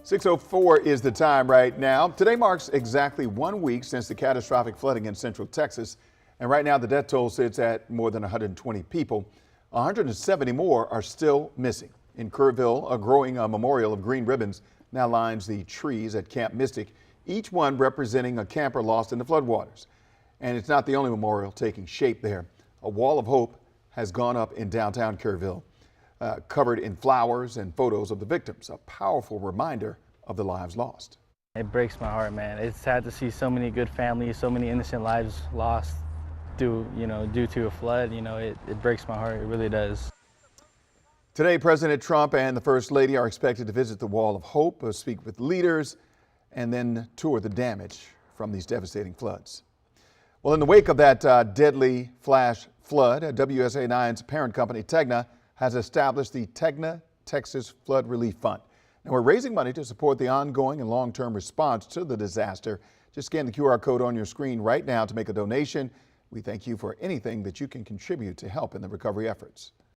6:04 is the time right now. Today marks exactly 1 week since the catastrophic flooding in central Texas. And right now the death toll sits at more than 120 people. 170 more are still missing. In Kerrville, a growing memorial of green ribbons now lines the trees at Camp Mystic, each one representing a camper lost in the floodwaters. And it's not the only memorial taking shape there. A wall of hope has gone up in downtown Kerrville, covered in flowers and photos of the victims, a powerful reminder of the lives lost. It breaks my heart, man. It's sad to see so many good families, so many innocent lives lost due to a flood. It breaks my heart, it really does. Today, President Trump and the First Lady are expected to visit the Wall of Hope, speak with leaders, and then tour the damage from these devastating floods. Well, in the wake of that deadly flash flood, WUSA 9's parent company, Tegna, has established the Tegna Texas Flood Relief Fund. Now, we're raising money to support the ongoing and long-term response to the disaster. Just scan the QR code on your screen right now to make a donation. We thank you for anything that you can contribute to help in the recovery efforts.